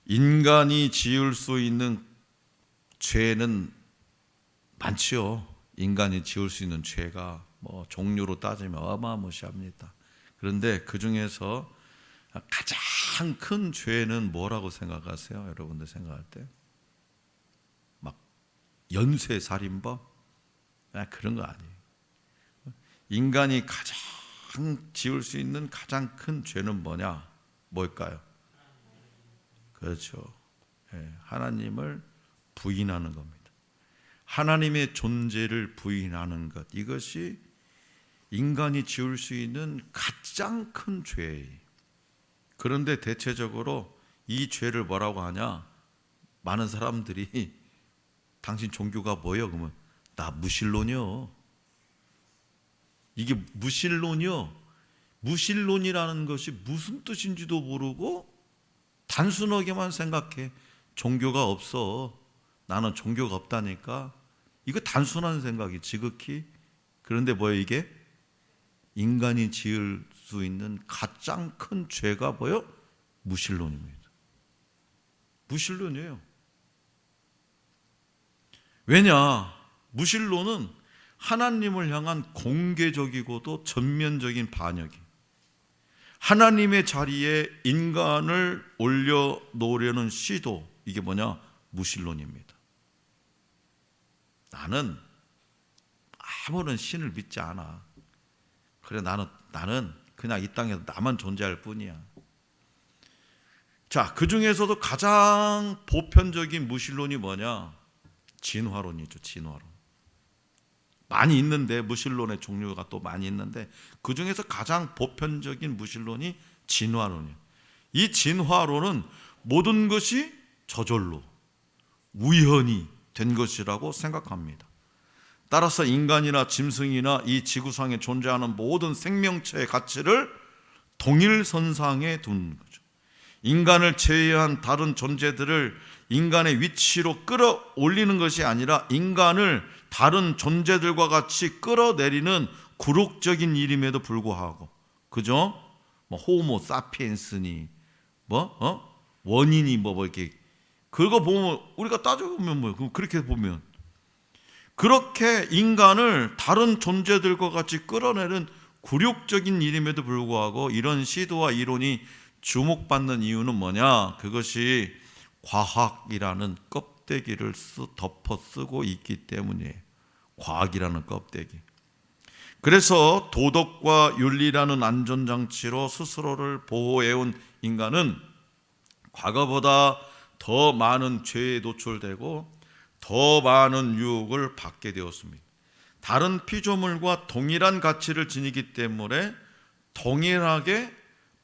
인간이 지을 수 있는 죄는 많지요. 인간이 지을 수 있는 죄가 종류로 따지면 어마무시합니다. 그런데 그 중에서 가장 큰 죄는 뭐라고 생각하세요? 여러분들 생각할 때? 막 연쇄살인범? 그런 거 아니에요. 인간이 가장 지을 수 있는 가장 큰 죄는 뭐냐? 뭘까요? 그렇죠. 하나님을 부인하는 겁니다. 하나님의 존재를 부인하는 것, 이것이 인간이 지을 수 있는 가장 큰 죄예요. 그런데 대체적으로 이 죄를 뭐라고 하냐? 많은 사람들이 당신 종교가 뭐예요? 그러면 나 무신론이요. 이게 무신론이요. 무신론이라는 것이 무슨 뜻인지도 모르고 단순하게만 생각해. 종교가 없어. 나는 종교가 없다니까. 이거 단순한 생각이 지극히. 그런데 뭐예요 이게? 인간이 지을 수 있는 가장 큰 죄가 뭐예요? 무신론입니다. 무신론이에요. 왜냐? 무신론은 하나님을 향한 공개적이고도 전면적인 반역이, 하나님의 자리에 인간을 올려놓으려는 시도, 이게 뭐냐? 무신론입니다. 나는 아무런 신을 믿지 않아. 그래, 나는 그냥 이 땅에서 나만 존재할 뿐이야. 자, 그 중에서도 가장 보편적인 무신론이 뭐냐? 진화론이죠. 진화론. 많이 있는데, 무신론의 종류가 또 많이 있는데 그 중에서 가장 보편적인 무신론이 진화론이에요. 이 진화론은 모든 것이 저절로 우연히 된 것이라고 생각합니다. 따라서 인간이나 짐승이나 이 지구상에 존재하는 모든 생명체의 가치를 동일선상에 두는 거죠. 인간을 제외한 다른 존재들을 인간의 위치로 끌어올리는 것이 아니라 인간을 다른 존재들과 같이 끌어내리는 굴욕적인 일임에도 불구하고, 그죠? 호모 사피엔스니 원인이 이렇게, 그거 보면 우리가 따져보면 그렇게 보면 그렇게 인간을 다른 존재들과 같이 끌어내는 굴욕적인 일임에도 불구하고 이런 시도와 이론이 주목받는 이유는 뭐냐? 그것이 과학이라는 껍데기를 덮어 쓰고 있기 때문이에요. 과학이라는 껍데기. 그래서 도덕과 윤리라는 안전장치로 스스로를 보호해온 인간은 과거보다 더 많은 죄에 노출되고 더 많은 유혹을 받게 되었습니다. 다른 피조물과 동일한 가치를 지니기 때문에 동일하게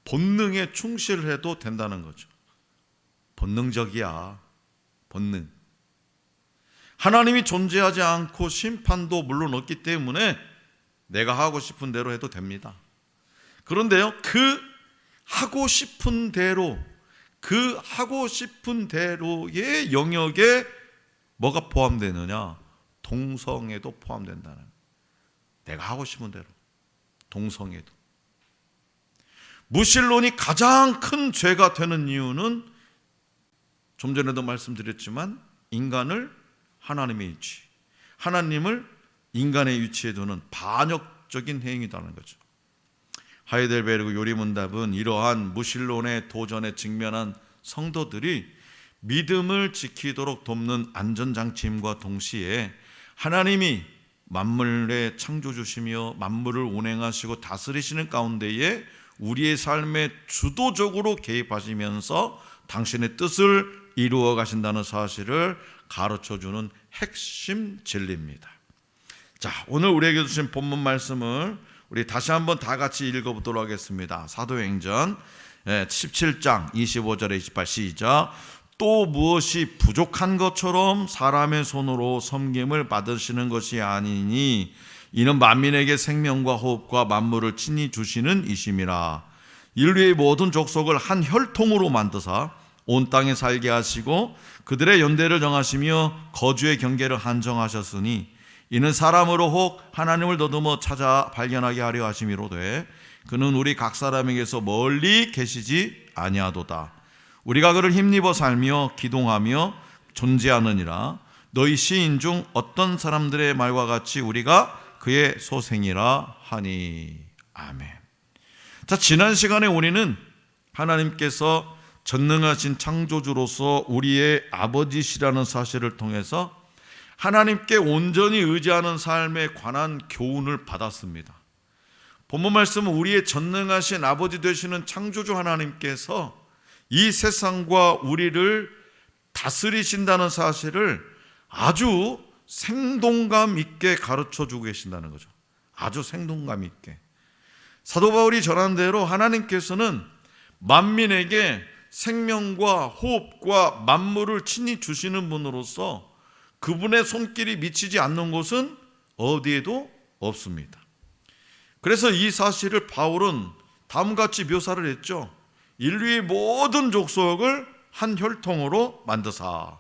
본능에 충실해도 된다는 거죠. 본능적이야. 본능. 하나님이 존재하지 않고 심판도 물론 없기 때문에 내가 하고 싶은 대로 해도 됩니다. 그런데요, 그 하고 싶은 대로의 영역에 뭐가 포함되느냐? 동성애도 포함된다는. 내가 하고 싶은 대로. 동성애도. 무신론이 가장 큰 죄가 되는 이유는 좀 전에도 말씀드렸지만 인간을 하나님의 위치, 하나님을 인간의 위치에 두는 반역적인 행위라는 거죠. 하이델베르그 요리문답은 이러한 무신론의 도전에 직면한 성도들이 믿음을 지키도록 돕는 안전장치임과 동시에 하나님이 만물의 창조주시며 만물을 운행하시고 다스리시는 가운데에 우리의 삶에 주도적으로 개입하시면서 당신의 뜻을 이루어 가신다는 사실을 가르쳐주는 핵심 진리입니다. 자, 오늘 우리에게 주신 본문 말씀을 우리 다시 한번 다 같이 읽어보도록 하겠습니다. 사도행전 17장 25절에 28 시작. 또 무엇이 부족한 것처럼 사람의 손으로 섬김을 받으시는 것이 아니니 이는 만민에게 생명과 호흡과 만물을 친히 주시는 이심이라. 인류의 모든 족속을 한 혈통으로 만드사 온 땅에 살게 하시고 그들의 연대를 정하시며 거주의 경계를 한정하셨으니 이는 사람으로 혹 하나님을 더듬어 찾아 발견하게 하려 하심이로되 그는 우리 각 사람에게서 멀리 계시지 아니하도다. 우리가 그를 힘입어 살며 기동하며 존재하느니라. 너희 시인 중 어떤 사람들의 말과 같이 우리가 그의 소생이라 하니. 아멘. 자, 지난 시간에 우리는 하나님께서 전능하신 창조주로서 우리의 아버지시라는 사실을 통해서 하나님께 온전히 의지하는 삶에 관한 교훈을 받았습니다. 본문 말씀은 우리의 전능하신 아버지 되시는 창조주 하나님께서 이 세상과 우리를 다스리신다는 사실을 아주 생동감 있게 가르쳐주고 계신다는 거죠. 아주 생동감 있게. 사도 바울이 전한 대로 하나님께서는 만민에게 생명과 호흡과 만물을 친히 주시는 분으로서 그분의 손길이 미치지 않는 곳은 어디에도 없습니다. 그래서 이 사실을 바울은 다음같이 묘사를 했죠. 인류의 모든 족속을 한 혈통으로 만드사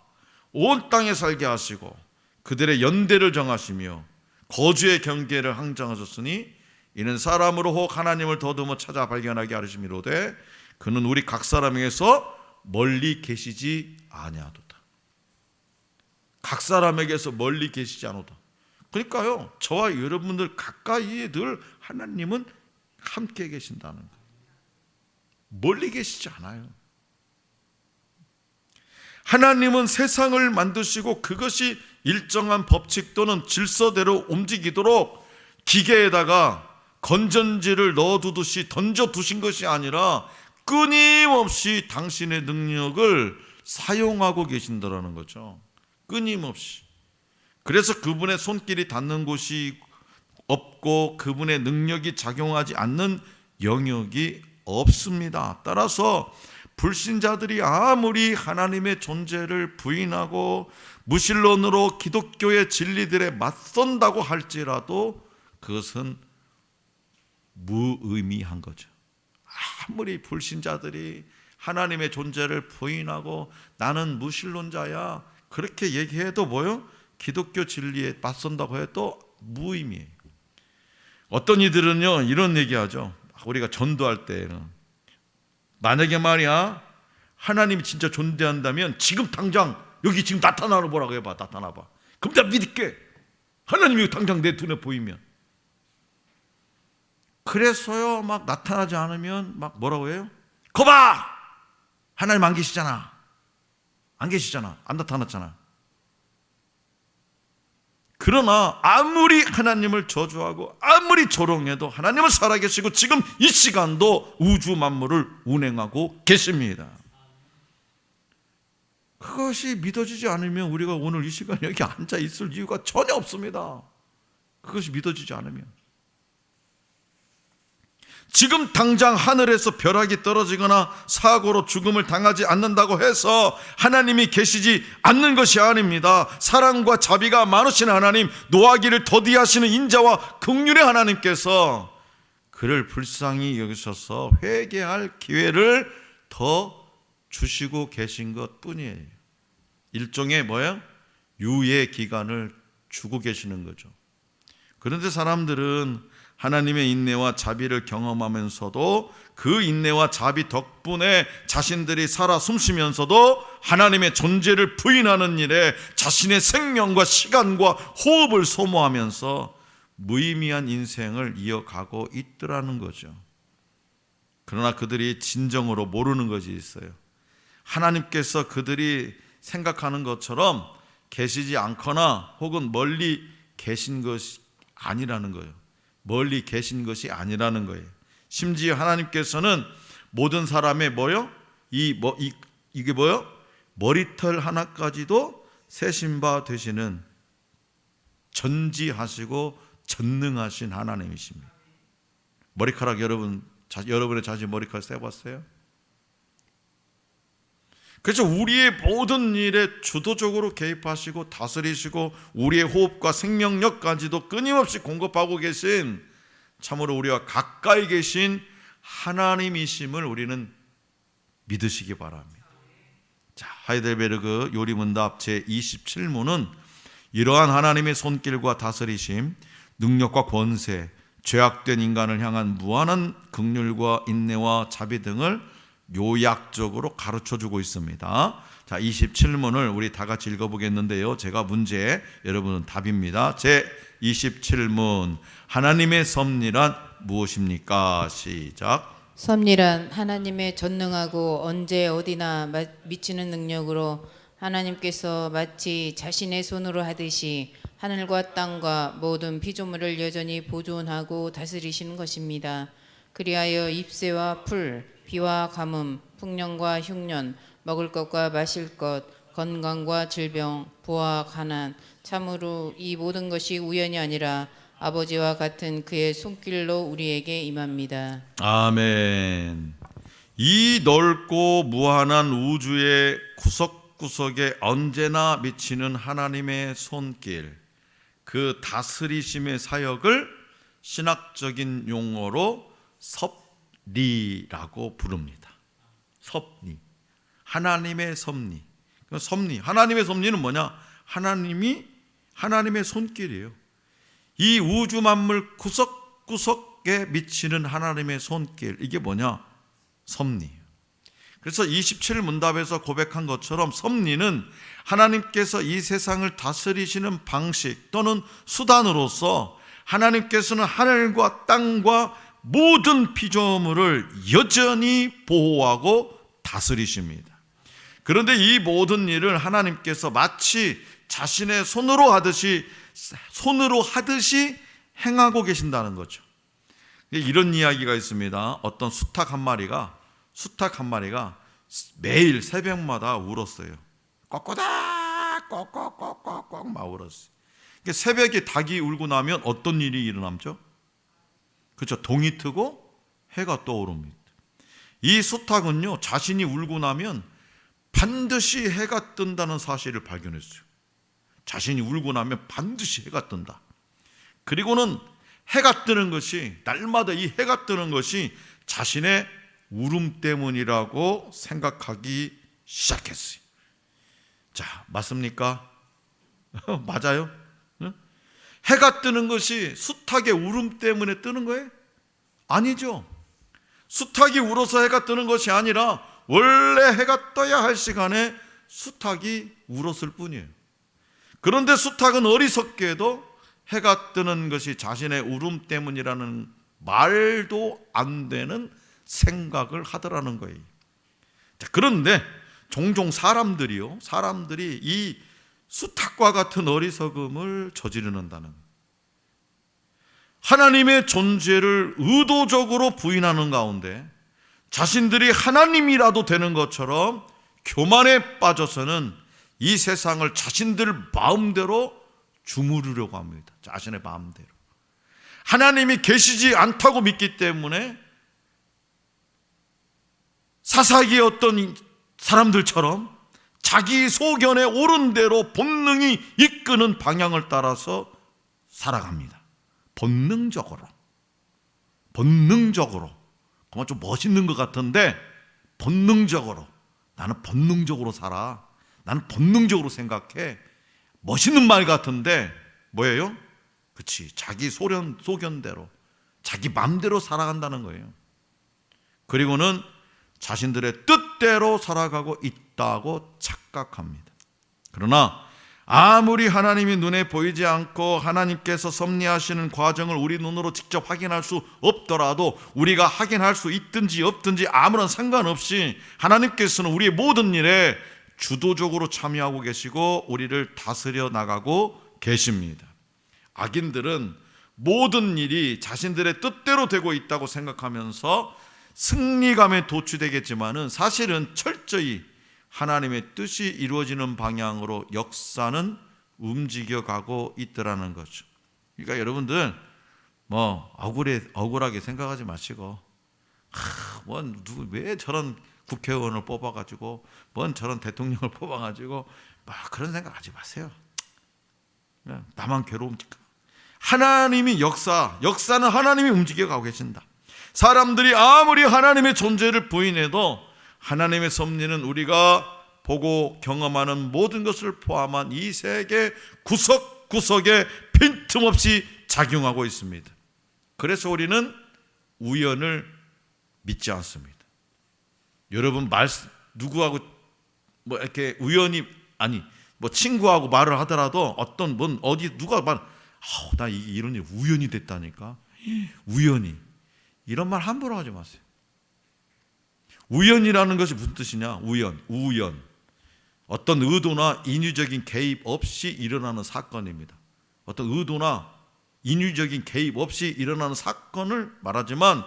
온 땅에 살게 하시고 그들의 연대를 정하시며 거주의 경계를 항정하셨으니 이는 사람으로 혹 하나님을 더듬어 찾아 발견하게 하시미로되 그는 우리 각 사람에게서 멀리 계시지 아니하도다. 각 사람에게서 멀리 계시지 않도다. 그러니까요, 저와 여러분들 가까이에 늘 하나님은 함께 계신다는 거예요. 멀리 계시지 않아요. 하나님은 세상을 만드시고 그것이 일정한 법칙 또는 질서대로 움직이도록 기계에다가 건전지를 넣어두듯이 던져두신 것이 아니라 끊임없이 당신의 능력을 사용하고 계신다라는 거죠. 끊임없이. 그래서 그분의 손길이 닿는 곳이 없고 그분의 능력이 작용하지 않는 영역이 없습니다. 따라서 불신자들이 아무리 하나님의 존재를 부인하고 무신론으로 기독교의 진리들에 맞선다고 할지라도 그것은 무의미한 거죠. 아무리 불신자들이 하나님의 존재를 부인하고 나는 무신론자야 그렇게 얘기해도 뭐요? 기독교 진리에 맞선다고 해도 무의미해요. 어떤 이들은요 이런 얘기하죠. 우리가 전도할 때는 만약에 말이야 하나님이 진짜 존재한다면 지금 당장 여기 지금 나타나 보라고 해봐. 나타나봐. 그럼 나 믿을게. 하나님이 당장 내 눈에 보이면. 그래서요 막 나타나지 않으면 막 뭐라고 해요? 거봐! 하나님 안 계시잖아. 안 계시잖아. 안 나타났잖아. 그러나 아무리 하나님을 저주하고 아무리 조롱해도 하나님은 살아계시고 지금 이 시간도 우주 만물을 운행하고 계십니다. 그것이 믿어지지 않으면 우리가 오늘 이 시간에 여기 앉아 있을 이유가 전혀 없습니다. 그것이 믿어지지 않으면. 지금 당장 하늘에서 벼락이 떨어지거나 사고로 죽음을 당하지 않는다고 해서 하나님이 계시지 않는 것이 아닙니다. 사랑과 자비가 많으신 하나님, 노하기를 더디하시는 인자와 긍휼의 하나님께서 그를 불쌍히 여기셔서 회개할 기회를 더 주시고 계신 것 뿐이에요. 일종의 뭐예요? 유예 기간을 주고 계시는 거죠. 그런데 사람들은 하나님의 인내와 자비를 경험하면서도 그 인내와 자비 덕분에 자신들이 살아 숨쉬면서도 하나님의 존재를 부인하는 일에 자신의 생명과 시간과 호흡을 소모하면서 무의미한 인생을 이어가고 있더라는 거죠. 그러나 그들이 진정으로 모르는 것이 있어요. 하나님께서 그들이 생각하는 것처럼 계시지 않거나 혹은 멀리 계신 것이 아니라는 거예요. 멀리 계신 것이 아니라는 거예요. 심지어 하나님께서는 모든 사람의 뭐요? 이게 뭐요? 머리털 하나까지도 세신 바 되시는 전지하시고 전능하신 하나님이십니다. 머리카락 여러분의 자신 머리카락 세봤어요? 그래서 우리의 모든 일에 주도적으로 개입하시고 다스리시고 우리의 호흡과 생명력까지도 끊임없이 공급하고 계신 참으로 우리와 가까이 계신 하나님이심을 우리는 믿으시기 바랍니다. 자, 하이델베르그 요리문답 제27문은 이러한 하나님의 손길과 다스리심, 능력과 권세, 죄악된 인간을 향한 무한한 긍휼과 인내와 자비 등을 요약적으로 가르쳐주고 있습니다. 자, 27문을 우리 다 같이 읽어보겠는데요. 제가 문제, 여러분은 답입니다. 제 27문, 하나님의 섭리란 무엇입니까? 시작. 섭리란 하나님의 전능하고 언제 어디나 미치는 능력으로 하나님께서 마치 자신의 손으로 하듯이 하늘과 땅과 모든 피조물을 여전히 보존하고 다스리시는 것입니다. 그리하여 잎새와 풀, 비와 가뭄, 풍년과 흉년, 먹을 것과 마실 것, 건강과 질병, 부와 가난, 참으로 이 모든 것이 우연이 아니라 아버지와 같은 그의 손길로 우리에게 임합니다. 아멘. 이 넓고 무한한 우주의 구석구석에 언제나 미치는 하나님의 손길, 그 다스리심의 사역을 신학적인 용어로 섭리라고 부릅니다. 섭리, 하나님의 섭리. 하나님의 섭리는 뭐냐? 하나님의 손길이에요. 이 우주 만물 구석구석에 미치는 하나님의 손길, 이게 뭐냐? 섭리예요. 그래서 27문답에서 고백한 것처럼 섭리는 하나님께서 이 세상을 다스리시는 방식 또는 수단으로서 하나님께서는 하늘과 땅과 모든 피조물을 여전히 보호하고 다스리십니다. 그런데 이 모든 일을 하나님께서 마치 자신의 손으로 하듯이 행하고 계신다는 거죠. 이런 이야기가 있습니다. 어떤 수탉 한 마리가 매일 새벽마다 울었어요. 꼬꼬닥 꼬꼬꼬꼬꼬 막 울었어요. 새벽에 닭이 울고 나면 어떤 일이 일어남죠? 그렇죠. 동이 트고 해가 떠오릅니다. 이 수탉은요, 자신이 울고 나면 반드시 해가 뜬다는 사실을 발견했어요. 자신이 울고 나면 반드시 해가 뜬다. 그리고는 해가 뜨는 것이, 날마다 이 해가 뜨는 것이 자신의 울음 때문이라고 생각하기 시작했어요. 자, 맞습니까? 맞아요? 해가 뜨는 것이 수탉의 울음 때문에 뜨는 거예요? 아니죠. 수탉이 울어서 해가 뜨는 것이 아니라 원래 해가 떠야 할 시간에 수탉이 울었을 뿐이에요. 그런데 수탉은 어리석게도 해가 뜨는 것이 자신의 울음 때문이라는 말도 안 되는 생각을 하더라는 거예요. 자, 그런데 종종 사람들이 이 수탉과 같은 어리석음을 저지르는다는 거예요. 하나님의 존재를 의도적으로 부인하는 가운데 자신들이 하나님이라도 되는 것처럼 교만에 빠져서는 이 세상을 자신들 마음대로 주무르려고 합니다. 자신의 마음대로. 하나님이 계시지 않다고 믿기 때문에 사사기의 어떤 사람들처럼 자기 소견에 옳은 대로 본능이 이끄는 방향을 따라서 살아갑니다. 본능적으로. 그만 좀 멋있는 것 같은데 본능적으로. 나는 본능적으로 살아. 나는 본능적으로 생각해. 멋있는 말 같은데 뭐예요? 그치, 자기 소견대로 자기 마음대로 살아간다는 거예요. 그리고는 자신들의 뜻대로 살아가고 있다고 착각합니다. 그러나 아무리 하나님이 눈에 보이지 않고 하나님께서 섭리하시는 과정을 우리 눈으로 직접 확인할 수 없더라도, 우리가 확인할 수 있든지 없든지 아무런 상관없이 하나님께서는 우리의 모든 일에 주도적으로 참여하고 계시고 우리를 다스려 나가고 계십니다. 악인들은 모든 일이 자신들의 뜻대로 되고 있다고 생각하면서 승리감에 도취되겠지만은 사실은 철저히 하나님의 뜻이 이루어지는 방향으로 역사는 움직여가고 있더라는 거죠. 그러니까 여러분들 억울하게 생각하지 마시고 왜 저런 국회의원을 뽑아가지고 저런 대통령을 뽑아가지고 그런 생각하지 마세요. 나만 괴로움니까. 하나님이 역사는 하나님이 움직여가고 계신다. 사람들이 아무리 하나님의 존재를 부인해도 하나님의 섭리는 우리가 보고 경험하는 모든 것을 포함한 이 세계 구석구석에 빈틈없이 작용하고 있습니다. 그래서 우리는 우연을 믿지 않습니다. 여러분 누구하고 뭐 이렇게 우연히 뭐 친구하고 말을 하더라도 어떤 어디 누가 나 이런 일 우연히 됐다니까. 우연히 이런 말 함부로 하지 마세요. 우연이라는 것이 무슨 뜻이냐? 우연. 어떤 의도나 인위적인 개입 없이 일어나는 사건입니다. 어떤 의도나 인위적인 개입 없이 일어나는 사건을 말하지만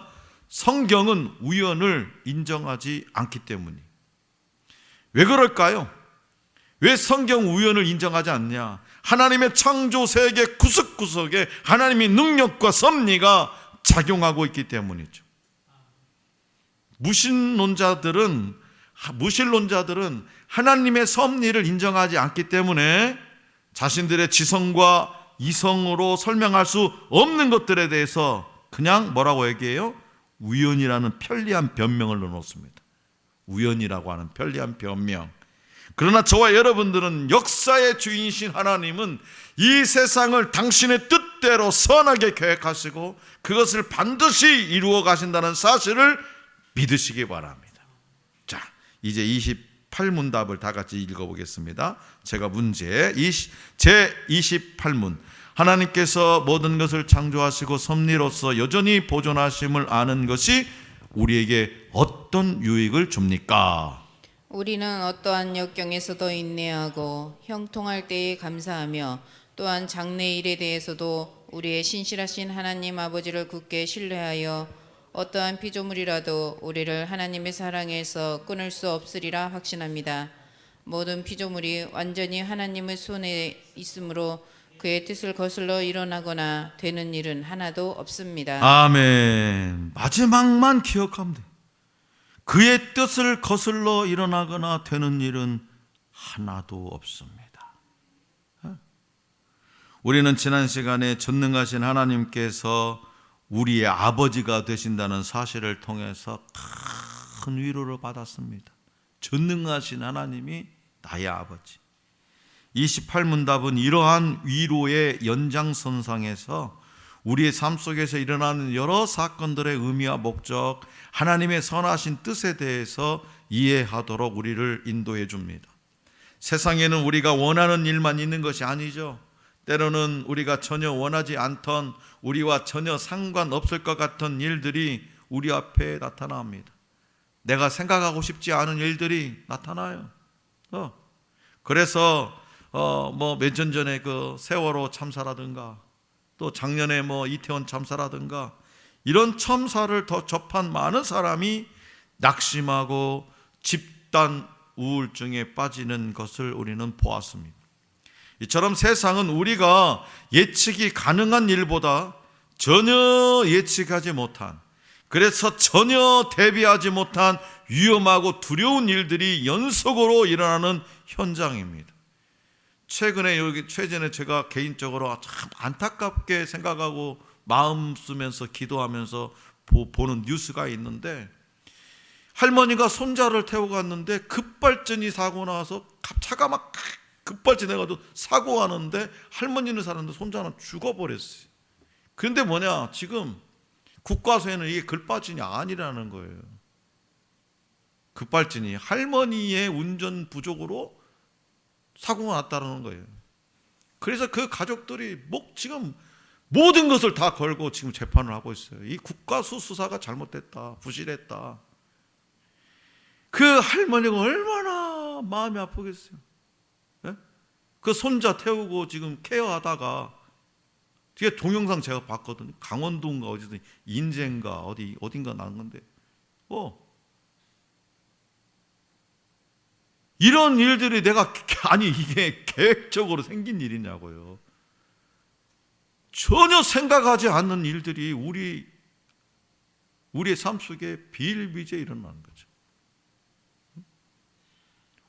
성경은 우연을 인정하지 않기 때문이에요. 왜 그럴까요? 왜 성경 우연을 인정하지 않냐? 하나님의 창조 세계 구석구석에 하나님의 능력과 섭리가 작용하고 있기 때문이죠. 무신론자들은 하나님의 섭리를 인정하지 않기 때문에 자신들의 지성과 이성으로 설명할 수 없는 것들에 대해서 그냥 뭐라고 얘기해요? 우연이라는 편리한 변명을 넣어놓습니다. 우연이라고 하는 편리한 변명. 그러나 저와 여러분들은 역사의 주인이신 하나님은 이 세상을 당신의 뜻대로 선하게 계획하시고 그것을 반드시 이루어 가신다는 사실을 믿으시기 바랍니다. 자, 이제 28문답을 다 같이 읽어보겠습니다. 제가 제 28문. 하나님께서 모든 것을 창조하시고 섭리로서 여전히 보존하심을 아는 것이 우리에게 어떤 유익을 줍니까? 우리는 어떠한 역경에서도 인내하고 형통할 때에 감사하며 또한 장래 일에 대해서도 우리의 신실하신 하나님 아버지를 굳게 신뢰하여 어떠한 피조물이라도 우리를 하나님의 사랑에서 끊을 수 없으리라 확신합니다. 모든 피조물이 완전히 하나님의 손에 있으므로 그의 뜻을 거슬러 일어나거나 되는 일은 하나도 없습니다. 아멘. 마지막만 기억하면 돼요. 그의 뜻을 거슬러 일어나거나 되는 일은 하나도 없습니다. 우리는 지난 시간에 전능하신 하나님께서 우리의 아버지가 되신다는 사실을 통해서 큰 위로를 받았습니다. 전능하신 하나님이 나의 아버지. 28문답은 이러한 위로의 연장선상에서 우리의 삶 속에서 일어나는 여러 사건들의 의미와 목적, 하나님의 선하신 뜻에 대해서 이해하도록 우리를 인도해 줍니다. 세상에는 우리가 원하는 일만 있는 것이 아니죠. 때로는 우리가 전혀 원하지 않던, 우리와 전혀 상관없을 것 같은 일들이 우리 앞에 나타납니다. 내가 생각하고 싶지 않은 일들이 나타나요. 그래서 몇 년 전에 그 세월호 참사라든가 또 작년에 이태원 참사라든가 이런 참사를 더 접한 많은 사람이 낙심하고 집단 우울증에 빠지는 것을 우리는 보았습니다. 이처럼 세상은 우리가 예측이 가능한 일보다 전혀 예측하지 못한, 그래서 전혀 대비하지 못한 위험하고 두려운 일들이 연속으로 일어나는 현장입니다. 최근에 제가 개인적으로 참 안타깝게 생각하고 마음 쓰면서 기도하면서 보는 뉴스가 있는데, 할머니가 손자를 태워 갔는데 급발진이 사고 나서 차가 막 급발진해가지고 사고하는데 할머니는 살았는데 손자는 죽어버렸어요. 그런데 지금 국과수에는 이게 급발진이 아니라는 거예요. 급발진이 할머니의 운전 부족으로 사고가 났다는 거예요. 그래서 그 가족들이 지금 모든 것을 다 걸고 지금 재판을 하고 있어요. 이 국과수 수사가 잘못됐다, 부실했다. 그 할머니가 얼마나 마음이 아프겠어요. 네? 그 손자 태우고 지금 케어하다가 뒤에 동영상 제가 봤거든요. 강원도인가 어디서 인제인가 어딘가 난 건데 이런 일들이 이게 계획적으로 생긴 일이냐고요. 전혀 생각하지 않는 일들이 우리의 삶 속에 비일비재에 일어나는 거죠.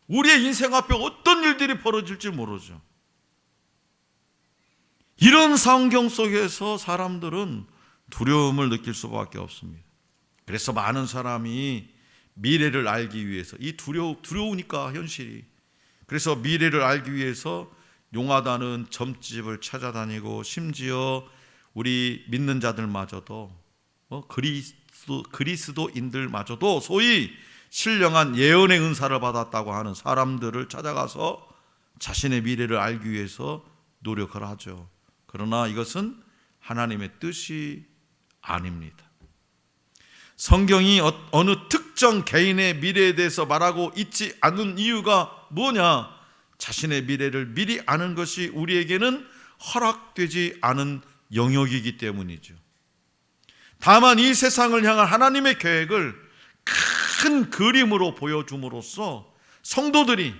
우리의 인생 앞에 어떤 일들이 벌어질지 모르죠. 이런 상황 속에서 사람들은 두려움을 느낄 수밖에 없습니다. 그래서 많은 사람이 미래를 알기 위해서, 이 두려우니까 현실이, 그래서 미래를 알기 위해서 용하다는 점집을 찾아다니고, 심지어 우리 믿는 자들마저도 그리스도인들마저도 소위 신령한 예언의 은사를 받았다고 하는 사람들을 찾아가서 자신의 미래를 알기 위해서 노력을 하죠. 그러나 이것은 하나님의 뜻이 아닙니다. 성경이 어느 특정 개인의 미래에 대해서 말하고 있지 않은 이유가 뭐냐? 자신의 미래를 미리 아는 것이 우리에게는 허락되지 않은 영역이기 때문이죠. 다만 이 세상을 향한 하나님의 계획을 큰 그림으로 보여줌으로써 성도들이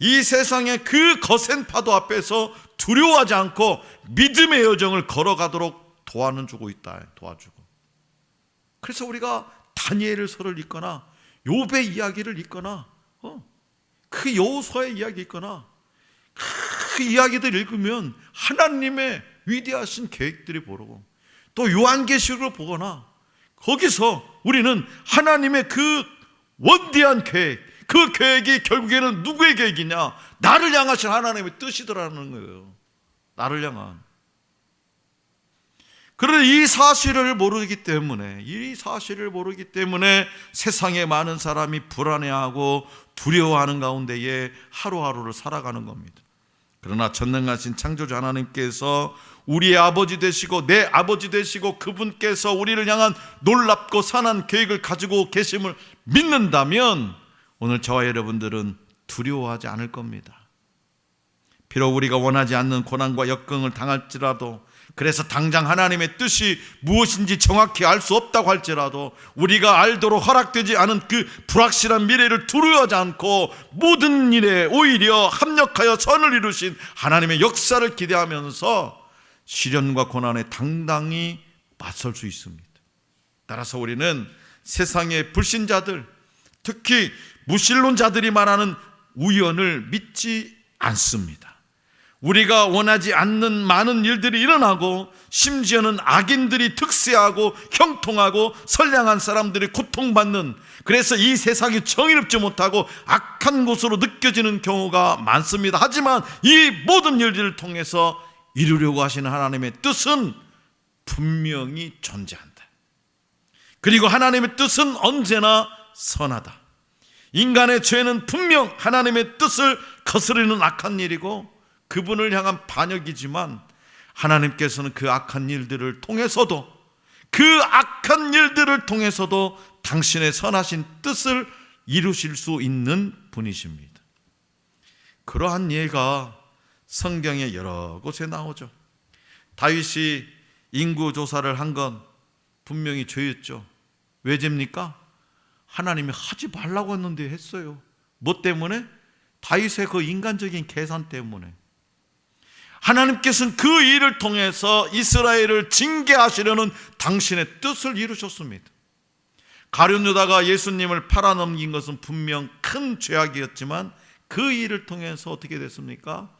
이 세상의 그 거센 파도 앞에서 두려워하지 않고 믿음의 여정을 걸어가도록 도와주고 있다. 도와주고. 그래서 우리가 다니엘서를 읽거나 욥의 이야기를 읽거나 그 여호수아의 이야기 읽거나 그 이야기들 읽으면 하나님의 위대하신 계획들이 보이고, 또 요한계시록을 보거나 거기서 우리는 하나님의 그 원대한 계획, 그 계획이 결국에는 누구의 계획이냐? 나를 향하신 하나님의 뜻이더라는 거예요. 나를 향한. 그런데 이 사실을 모르기 때문에 세상에 많은 사람이 불안해하고 두려워하는 가운데에 하루하루를 살아가는 겁니다. 그러나 전능하신 창조주 하나님께서 우리의 아버지 되시고 내 아버지 되시고 그분께서 우리를 향한 놀랍고 선한 계획을 가지고 계심을 믿는다면 오늘 저와 여러분들은 두려워하지 않을 겁니다. 비록 우리가 원하지 않는 고난과 역경을 당할지라도, 그래서 당장 하나님의 뜻이 무엇인지 정확히 알 수 없다고 할지라도 우리가 알도록 허락되지 않은 그 불확실한 미래를 두려워하지 않고 모든 일에 오히려 합력하여 선을 이루신 하나님의 역사를 기대하면서 시련과 고난에 당당히 맞설 수 있습니다. 따라서 우리는 세상의 불신자들, 특히 무신론자들이 말하는 우연을 믿지 않습니다. 우리가 원하지 않는 많은 일들이 일어나고, 심지어는 악인들이 득세하고 형통하고 선량한 사람들이 고통받는, 그래서 이 세상이 정의롭지 못하고 악한 곳으로 느껴지는 경우가 많습니다. 하지만 이 모든 일들을 통해서 이루려고 하시는 하나님의 뜻은 분명히 존재한다. 그리고 하나님의 뜻은 언제나 선하다. 인간의 죄는 분명 하나님의 뜻을 거스르는 악한 일이고 그분을 향한 반역이지만, 하나님께서는 그 악한 일들을 통해서도 당신의 선하신 뜻을 이루실 수 있는 분이십니다. 그러한 예가 성경에 여러 곳에 나오죠. 다윗이 인구 조사를 한 건 분명히 죄였죠. 왜 죄입니까? 하나님이 하지 말라고 했는데 했어요. 뭐 때문에? 다윗의 그 인간적인 계산 때문에. 하나님께서는 그 일을 통해서 이스라엘을 징계하시려는 당신의 뜻을 이루셨습니다. 가룟 유다가 예수님을 팔아넘긴 것은 분명 큰 죄악이었지만 그 일을 통해서 어떻게 됐습니까?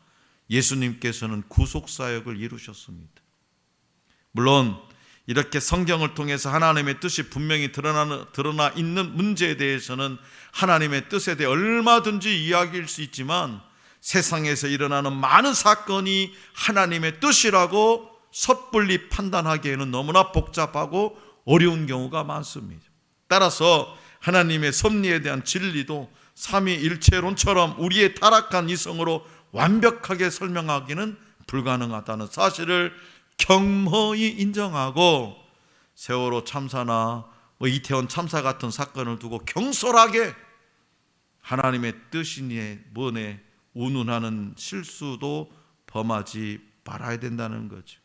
예수님께서는 구속사역을 이루셨습니다. 물론 이렇게 성경을 통해서 하나님의 뜻이 분명히 드러나 있는 문제에 대해서는 하나님의 뜻에 대해 얼마든지 이야기할 수 있지만, 세상에서 일어나는 많은 사건이 하나님의 뜻이라고 섣불리 판단하기에는 너무나 복잡하고 어려운 경우가 많습니다. 따라서 하나님의 섭리에 대한 진리도 삼위일체론처럼 우리의 타락한 이성으로 완벽하게 설명하기는 불가능하다는 사실을 경허히 인정하고, 세월호 참사나 이태원 참사 같은 사건을 두고 경솔하게 하나님의 뜻이니 뭐네 운운하는 실수도 범하지 말아야 된다는 거죠.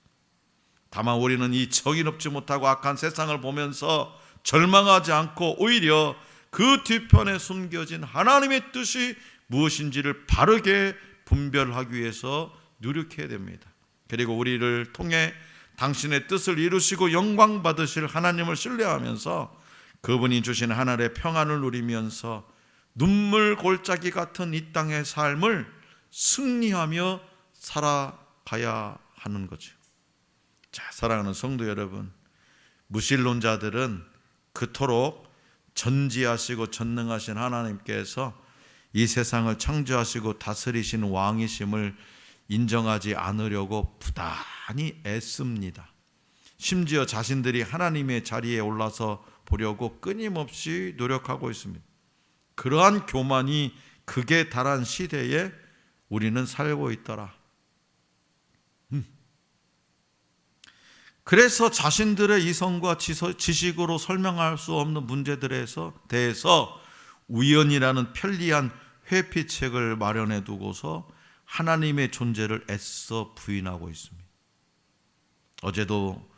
다만 우리는 이 정의롭지 못하고 악한 세상을 보면서 절망하지 않고 오히려 그 뒤편에 숨겨진 하나님의 뜻이 무엇인지를 바르게 분별하기 위해서 노력해야 됩니다. 그리고 우리를 통해 당신의 뜻을 이루시고 영광 받으실 하나님을 신뢰하면서 그분이 주신 하늘의 평안을 누리면서 눈물 골짜기 같은 이 땅의 삶을 승리하며 살아가야 하는 거죠. 자, 사랑하는 성도 여러분, 무신론자들은 그토록 전지하시고 전능하신 하나님께서 이 세상을 창조하시고 다스리시는 왕이심을 인정하지 않으려고 부단히 애씁니다. 심지어 자신들이 하나님의 자리에 올라서 보려고 끊임없이 노력하고 있습니다. 그러한 교만이 극에 달한 시대에 우리는 살고 있더라. 그래서 자신들의 이성과 지식으로 설명할 수 없는 문제들에 대해서 우연이라는 편리한 회피책을 마련해 두고서 하나님의 존재를 애써 부인하고 있습니다. 어제도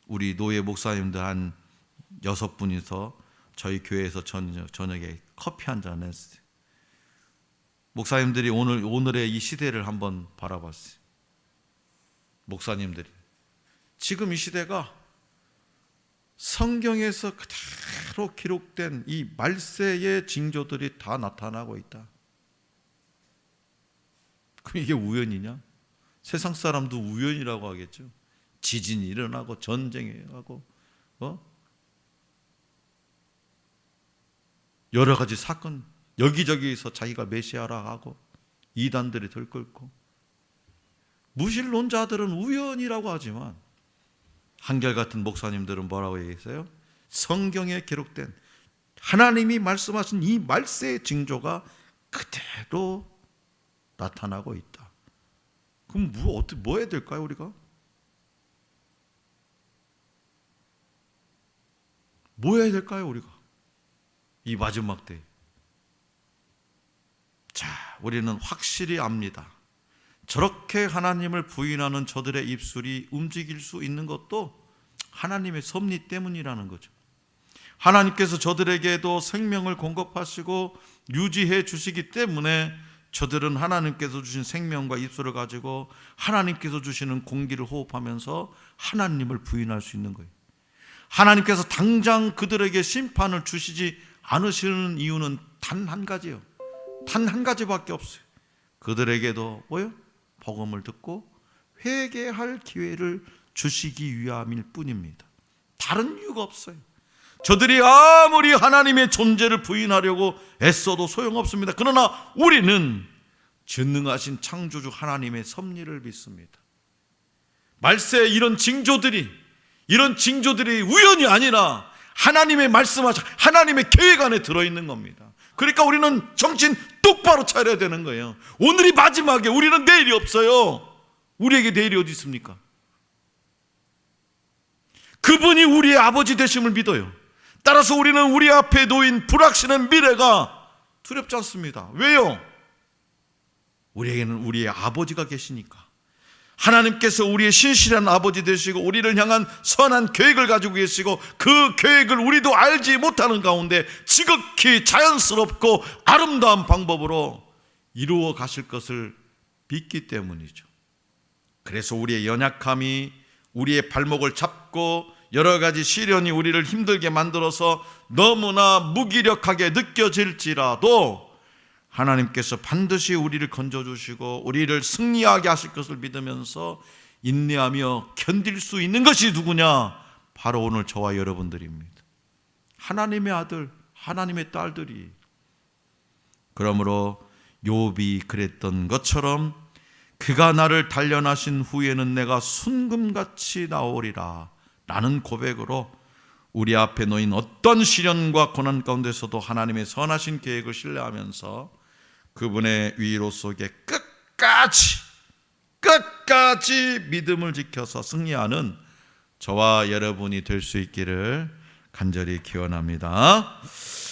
우리 노예 목사님들 한 6분이서 저희 교회에서 저녁에 커피 한잔 했어요. 목사님들이 오늘의 이 시대를 한번 바라봤어요. 목사님들이 지금 이 시대가 성경에서 그대로 기록된 이 말세의 징조들이 다 나타나고 있다. 그럼 이게 우연이냐? 세상 사람도 우연이라고 하겠죠. 지진이 일어나고 전쟁이 하고 여러 가지 사건, 여기저기서 자기가 메시아라 하고 이단들이 들끓고, 무신론자들은 우연이라고 하지만 한결같은 목사님들은 뭐라고 얘기했어요? 성경에 기록된 하나님이 말씀하신 이 말세의 징조가 그대로 나타나고 있다. 그럼 뭐 해야 될까요, 우리가? 뭐 해야 될까요, 우리가? 이 마지막 때. 자, 우리는 확실히 압니다. 저렇게 하나님을 부인하는 저들의 입술이 움직일 수 있는 것도 하나님의 섭리 때문이라는 거죠. 하나님께서 저들에게도 생명을 공급하시고 유지해 주시기 때문에 저들은 하나님께서 주신 생명과 입술을 가지고 하나님께서 주시는 공기를 호흡하면서 하나님을 부인할 수 있는 거예요. 하나님께서 당장 그들에게 심판을 주시지 않으시는 이유는 단 한 가지예요. 단 한 가지밖에 없어요. 그들에게도 복음을 듣고 회개할 기회를 주시기 위함일 뿐입니다. 다른 이유가 없어요. 저들이 아무리 하나님의 존재를 부인하려고 애써도 소용없습니다. 그러나 우리는 전능하신 창조주 하나님의 섭리를 믿습니다. 말세에 이런 징조들이 우연이 아니라 하나님의 말씀하신 하나님의 계획 안에 들어있는 겁니다. 그러니까 우리는 정신 똑바로 차려야 되는 거예요. 오늘이 마지막에 우리는 내일이 없어요. 우리에게 내일이 어디 있습니까? 그분이 우리의 아버지 되심을 믿어요. 따라서 우리는 우리 앞에 놓인 불확실한 미래가 두렵지 않습니다. 왜요? 우리에게는 우리의 아버지가 계시니까. 하나님께서 우리의 신실한 아버지 되시고 우리를 향한 선한 계획을 가지고 계시고 그 계획을 우리도 알지 못하는 가운데 지극히 자연스럽고 아름다운 방법으로 이루어 가실 것을 믿기 때문이죠. 그래서 우리의 연약함이 우리의 발목을 잡고 여러 가지 시련이 우리를 힘들게 만들어서 너무나 무기력하게 느껴질지라도 하나님께서 반드시 우리를 건져주시고 우리를 승리하게 하실 것을 믿으면서 인내하며 견딜 수 있는 것이 누구냐? 바로 오늘 저와 여러분들입니다. 하나님의 아들, 하나님의 딸들이. 그러므로 욥이 그랬던 것처럼 그가 나를 단련하신 후에는 내가 순금같이 나오리라 라는 고백으로 우리 앞에 놓인 어떤 시련과 고난 가운데서도 하나님의 선하신 계획을 신뢰하면서 그분의 위로 속에 끝까지 믿음을 지켜서 승리하는 저와 여러분이 될 수 있기를 간절히 기원합니다.